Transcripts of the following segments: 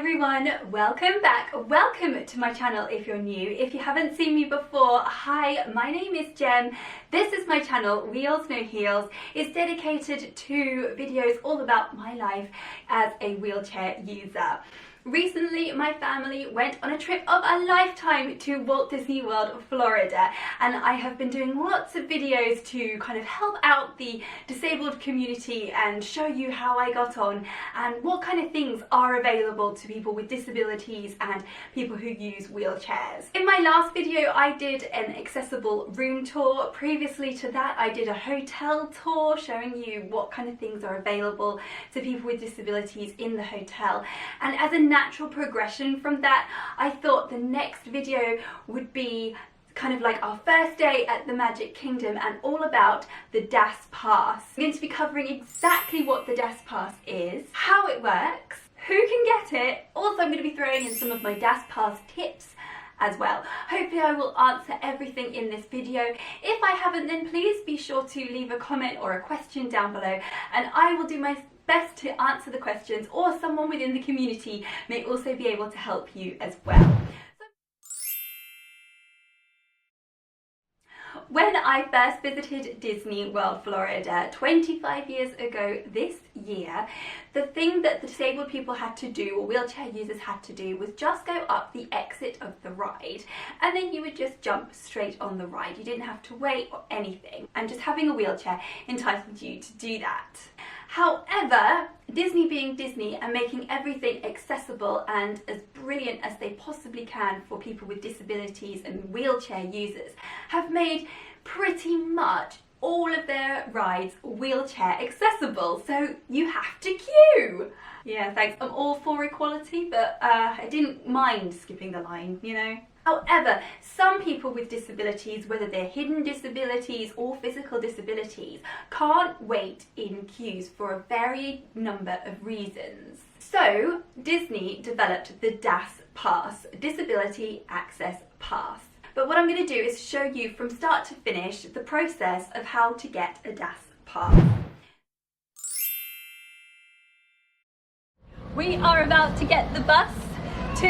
everyone, welcome back. Welcome to my channel if you're new. If you haven't seen me before, hi, my name is Jem. This is my channel, Wheels No Heels. It's dedicated to videos all about my life as a wheelchair user. Recently, my family went on a trip of a lifetime to Walt Disney World, Florida, and I have been doing lots of videos to kind of help out the disabled community and show you how I got on and what kind of things are available to people with disabilities and people who use wheelchairs. In my last video, I did an accessible room tour. Previously to that, I did a hotel tour showing you what kind of things are available to people with disabilities in the hotel. And as a natural progression from that, I thought the next video would be kind of like our first day at the Magic Kingdom and all about the DAS Pass. I'm going to be covering exactly what the DAS Pass is, how it works, who can get it. Also, I'm going to be throwing in some of my DAS Pass tips as well. Hopefully I will answer everything in this video. If I haven't, then please be sure to leave a comment or a question down below and I will do my best to answer the questions, or someone within the community may also be able to help you as well. When I first visited Disney World, Florida, 25 years ago this year, the thing that the disabled people had to do, or wheelchair users had to do, was just go up the exit of the ride and then you would just jump straight on the ride. You didn't have to wait or anything, and just having a wheelchair entitled you to do that. However, Disney being Disney and making everything accessible and as brilliant as they possibly can for people with disabilities and wheelchair users, have made pretty much all of their rides wheelchair accessible, so you have to queue. Yeah, thanks. I'm all for equality, but I didn't mind skipping the line, you know. However, some people with disabilities, whether they're hidden disabilities or physical disabilities, can't wait in queues for a varied number of reasons. So Disney developed the DAS Pass, Disability Access Pass. But what I'm going to do is show you from start to finish the process of how to get a DAS Pass. We are about to get the bus to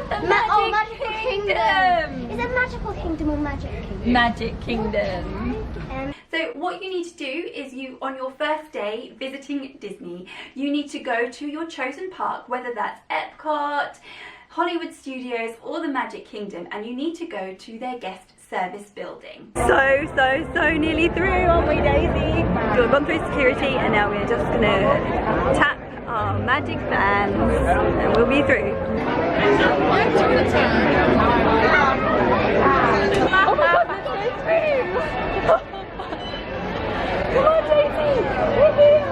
the Magic Kingdom. Is it Magical Kingdom or Magic Kingdom? Magic Kingdom. So what you need to do is on your first day visiting Disney, you need to go to your chosen park, whether that's Epcot, Hollywood Studios or the Magic Kingdom, and you need to go to their guest service building. So nearly through, aren't we, Daisy? So we've gone through security and now we're just gonna tap our magic bands and we'll be through. Oh my goodness, we're through! Come on, Daisy! We're here!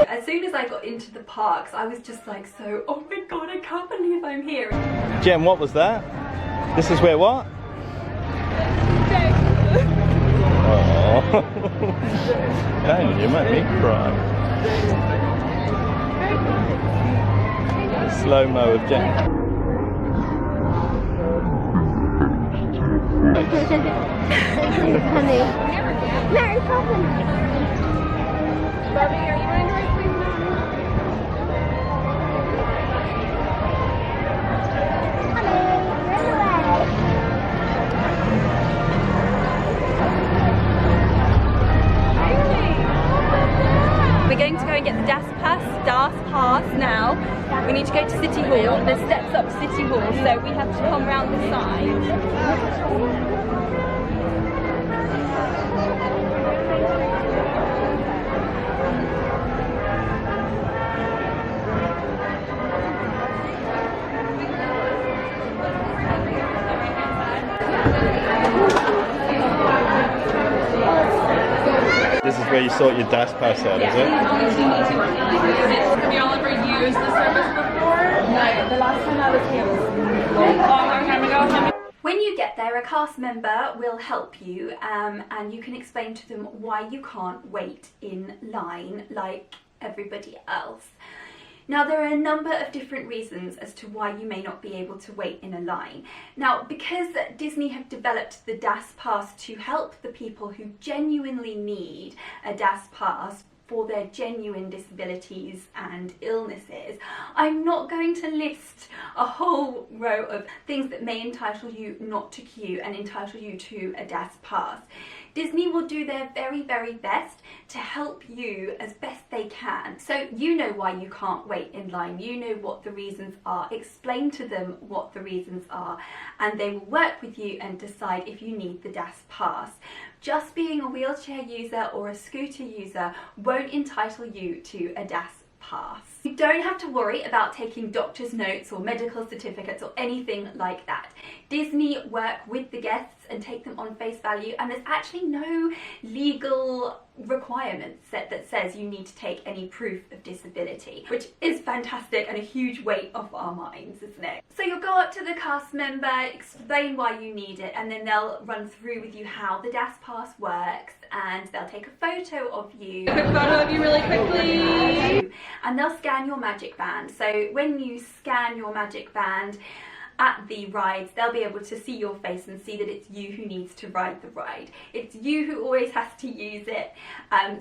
As soon as I got into the parks, I was just like, oh my god, I can't believe I'm here. Jem, what was that? This is where what? Oh, Daniel, you make me cry. Slow-mo of Jem. Honey. Mary Poppins. Bobby, are you going to like bring Mom? Hello, run away. We're going to go and get the DAS Pass now. We need to go to City Hall. There's steps up to City Hall, so we have to come round the side. This is where you sort your DAS pass out, is it? Have you all ever used the service before? No, the last time I was here was a long time ago. When you get there, a cast member will help you and you can explain to them why you can't wait in line like everybody else. Now, there are a number of different reasons as to why you may not be able to wait in a line. Now, because Disney have developed the DAS Pass to help the people who genuinely need a DAS Pass for their genuine disabilities and illnesses, I'm not going to list a whole row of things that may entitle you not to queue and entitle you to a DAS Pass. Disney will do their very, very best to help you as best they can. So you know why you can't wait in line, you know what the reasons are, explain to them what the reasons are, and they will work with you and decide if you need the DAS Pass. Just being a wheelchair user or a scooter user won't entitle you to a DAS Pass. You don't have to worry about taking doctor's notes or medical certificates or anything like that. Disney work with the guests and take them on face value, and there's actually no legal requirements that says you need to take any proof of disability, which is fantastic and a huge weight off our minds, isn't it? So you'll go up to the cast member, explain why you need it, and then they'll run through with you how the DAS Pass works, and they'll take a photo of you. A quick photo of you really quickly. And they'll scan your magic band. So when you scan your magic band at the rides, they'll be able to see your face and see that it's you who needs to ride the ride. It's you who always has to use it.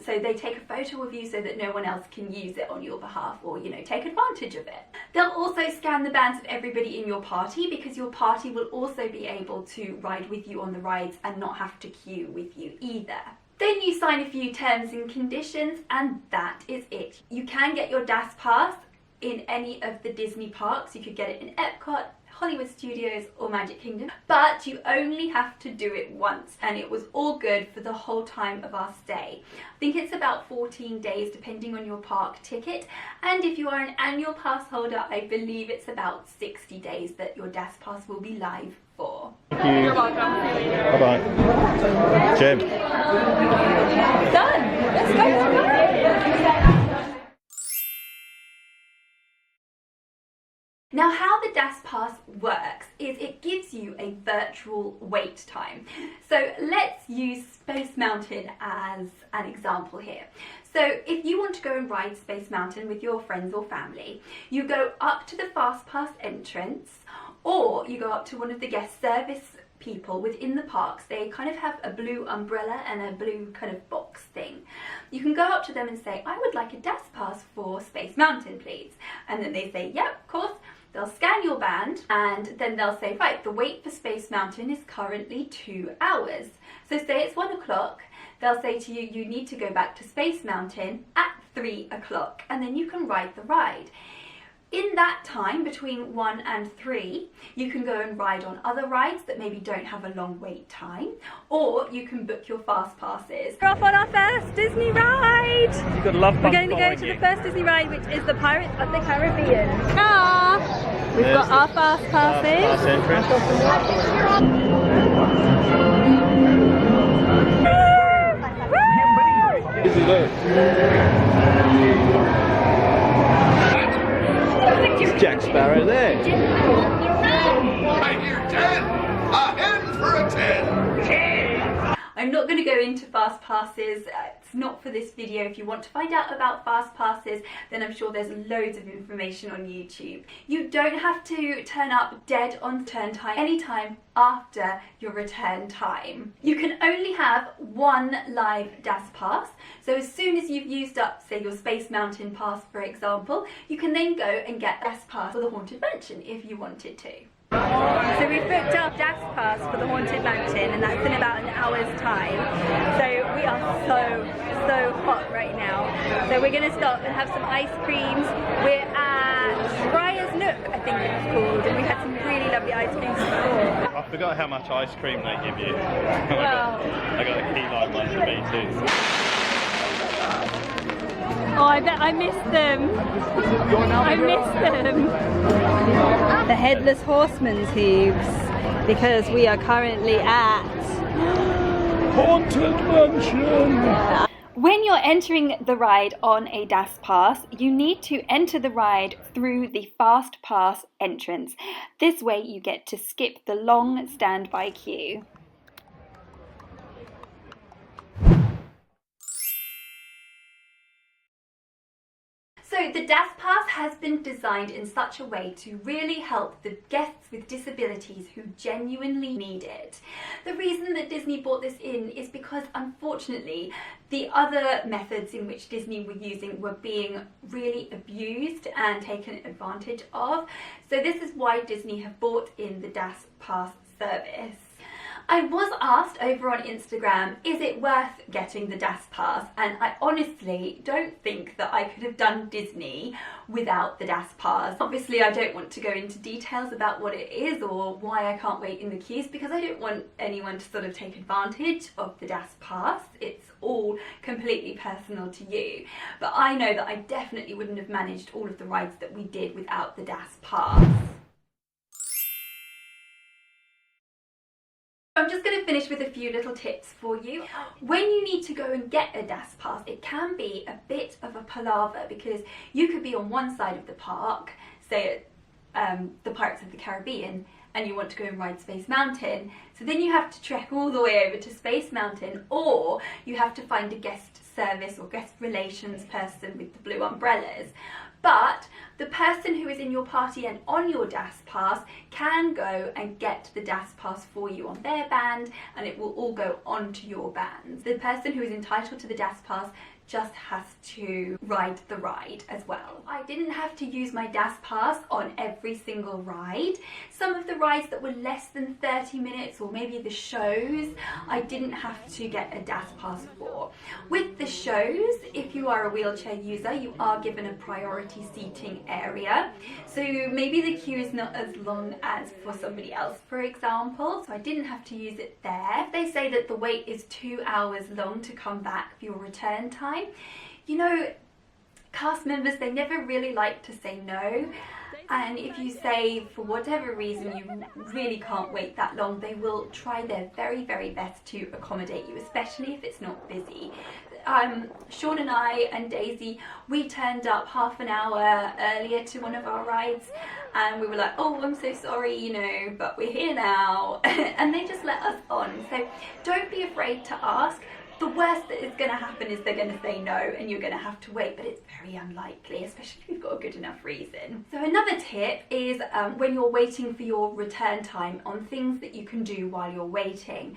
So they take a photo of you so that no one else can use it on your behalf or, you know, take advantage of it. They'll also scan the bands of everybody in your party, because your party will also be able to ride with you on the rides and not have to queue with you either. Then you sign a few terms and conditions, and that is it. You can get your DAS Pass in any of the Disney parks. You could get it in Epcot, Hollywood Studios or Magic Kingdom, but you only have to do it once, and it was all good for the whole time of our stay. I think it's about 14 days depending on your park ticket, and if you are an annual pass holder, I believe it's about 60 days that your DAS Pass will be live for. Thank you. You're welcome. Bye bye. Jim. Done! Let's go! Now, how the DAS Pass works is it gives you a virtual wait time. So let's use Space Mountain as an example here. So if you want to go and ride Space Mountain with your friends or family, you go up to the Fast Pass entrance, or you go up to one of the guest service people within the parks. They kind of have a blue umbrella and a blue kind of box thing. You can go up to them and say, I would like a DAS Pass for Space Mountain, please. And then they say, yep, of course. They'll scan your band, and then they'll say, right, the wait for Space Mountain is currently 2 hours. So say it's 1 o'clock, they'll say to you, you need to go back to Space Mountain at 3 o'clock, and then you can ride the ride. In that time, between 1 and 3, you can go and ride on other rides that maybe don't have a long wait time, or you can book your fast passes. We're off on our first Disney ride! You've got love. We're going to go to the first Disney ride, which is the Pirates of the Caribbean. We've got our fast passes. Pass entrance. Easy look. It's Jack Sparrow there. I hear 10! A hen for a 10! I'm not going to go into fast passes. It's not for this video. If you want to find out about fast passes, then I'm sure there's loads of information on YouTube. You don't have to turn up dead on turn time anytime after your return time. You can only have one live DAS Pass. So as soon as you've used up, say, your Space Mountain pass, for example, you can then go and get DAS Pass for the Haunted Mansion if you wanted to. So we've booked our DAS Pass for the Haunted Mansion, and that's in about an hour's time. So we are so hot right now. So we're going to stop and have some ice creams. We're at Briar's Nook, I think it's called, and we had some really lovely ice creams before. I forgot how much ice cream they give you. Well, I got a key lime one for me too. oh, I bet I missed them. I missed them. The Headless Horseman's hooves, because we are currently at Haunted Mansion! When you're entering the ride on a DAS Pass, you need to enter the ride through the Fast Pass entrance. This way you get to skip the long standby queue. So the DAS Pass has been designed in such a way to really help the guests with disabilities who genuinely need it. The reason that Disney brought this in is because unfortunately the other methods in which Disney were using were being really abused and taken advantage of. So this is why Disney have brought in the DAS Pass service. I was asked over on Instagram, is it worth getting the DAS Pass? And I honestly don't think that I could have done Disney without the DAS Pass. Obviously, I don't want to go into details about what it is or why I can't wait in the queues, because I don't want anyone to sort of take advantage of the DAS Pass. It's all completely personal to you. But I know that I definitely wouldn't have managed all of the rides that we did without the DAS Pass. I'm just going to finish with a few little tips for you. When you need to go and get a DAS Pass, it can be a bit of a palaver, because you could be on one side of the park, say at the Pirates of the Caribbean, and you want to go and ride Space Mountain. So then you have to trek all the way over to Space Mountain, or you have to find a guest service or guest relations person with the blue umbrellas. But the person who is in your party and on your DAS Pass can go and get the DAS Pass for you on their band, and it will all go onto your band. The person who is entitled to the DAS Pass just has to ride the ride as well. I didn't have to use my DAS Pass on every single ride. Some of the rides that were less than 30 minutes, or maybe the shows, I didn't have to get a DAS Pass for. With the shows, if you are a wheelchair user, you are given a priority seating area. So maybe the queue is not as long as for somebody else, for example. So I didn't have to use it there. They say that the wait is 2 hours long to come back for your return time. You know, cast members, they never really like to say no, and if you say for whatever reason you really can't wait that long, they will try their very, very best to accommodate you, especially if it's not busy. Sean and I and Daisy, we turned up half an hour earlier to one of our rides, and we were like, oh, I'm so sorry, you know, but we're here now. And they just let us on. So don't be afraid to ask. The worst that is going to happen is they're going to say no and you're going to have to wait, but it's very unlikely, especially if you've got a good enough reason. So another tip is when you're waiting for your return time, on things that you can do while you're waiting.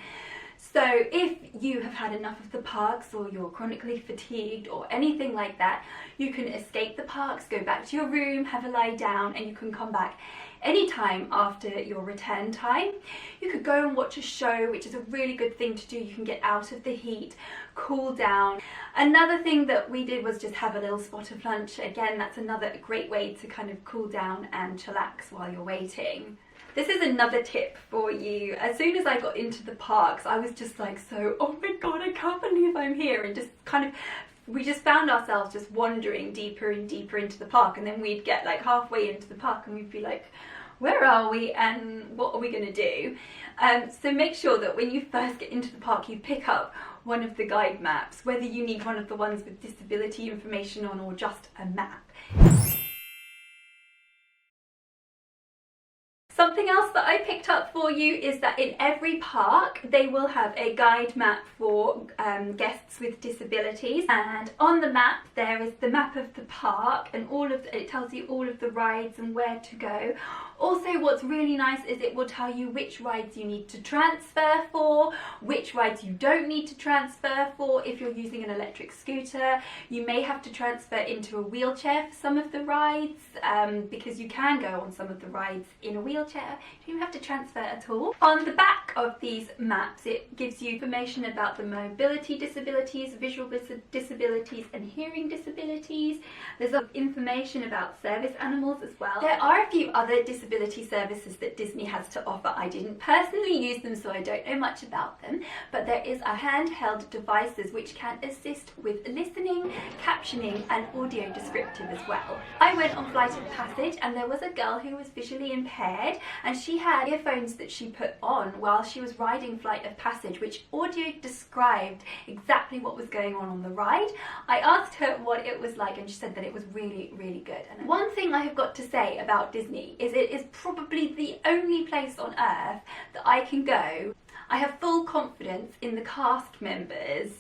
So if you have had enough of the parks, or you're chronically fatigued or anything like that, you can escape the parks, go back to your room, have a lie down, and you can come back anytime after your return time. You could go and watch a show, which is a really good thing to do. You can get out of the heat, cool down. Another thing that we did was just have a little spot of lunch. Again, that's another great way to kind of cool down and chillax while you're waiting. This is another tip for you. As soon as I got into the parks, I was just like, oh my god, I can't believe I'm here, and just kind of, we just found ourselves just wandering deeper and deeper into the park, and then we'd get like halfway into the park and we'd be like, where are we and what are we going to do? So make sure that when you first get into the park, you pick up one of the guide maps, whether you need one of the ones with disability information on or just a map. Something else that I picked up for you is that in every park they will have a guide map for guests with disabilities, and on the map there is the map of the park, and it tells you all of the rides and where to go. Also, what's really nice is it will tell you which rides you need to transfer for, which rides you don't need to transfer for. If you're using an electric scooter, you may have to transfer into a wheelchair for some of the rides, because you can go on some of the rides in a wheelchair. You don't have to transfer at all. On the back of these maps, it gives you information about the mobility disabilities, visual disabilities and hearing disabilities. There's information about service animals as well. There are a few other disability services that Disney has to offer. I didn't personally use them, so I don't know much about them, but there is a handheld devices which can assist with listening, captioning and audio descriptive as well. I went on Flight of Passage and there was a girl who was visually impaired, and she had earphones that she put on while she was riding Flight of Passage, which audio described exactly what was going on the ride. I asked her what it was like and she said that it was really, really good. And one thing I have got to say about Disney is it is probably the only place on earth that I can go. I have full confidence in the cast members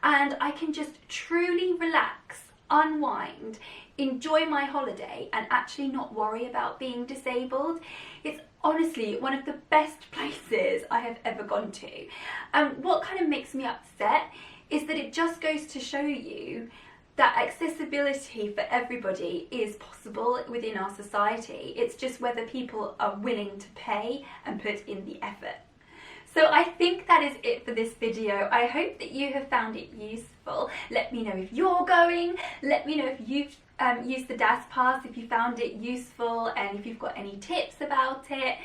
and I can just truly relax unwind, enjoy my holiday and actually not worry about being disabled. It's honestly one of the best places I have ever gone to. And what kind of makes me upset is that it just goes to show you that accessibility for everybody is possible within our society. It's just whether people are willing to pay and put in the effort. So I think that is it for this video. I hope that you have found it useful. Let me know if you're going. Let me know if you've used the DAS Pass, if you found it useful, and if you've got any tips about it.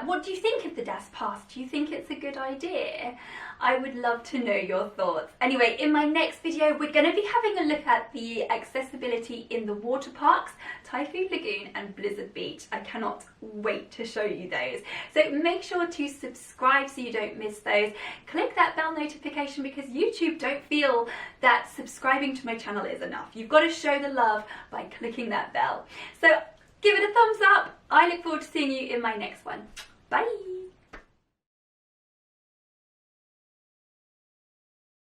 What do you think of the DAS Pass? Do you think it's a good idea? I would love to know your thoughts. Anyway, in my next video, we're going to be having a look at the accessibility in the water parks, Typhoon Lagoon and Blizzard Beach. I cannot wait to show you those. So make sure to subscribe so you don't miss those. Click that bell notification because YouTube don't feel that subscribing to my channel is enough. You've got to show the love by clicking that bell. So give it a thumbs up. I look forward to seeing you in my next one. Bye.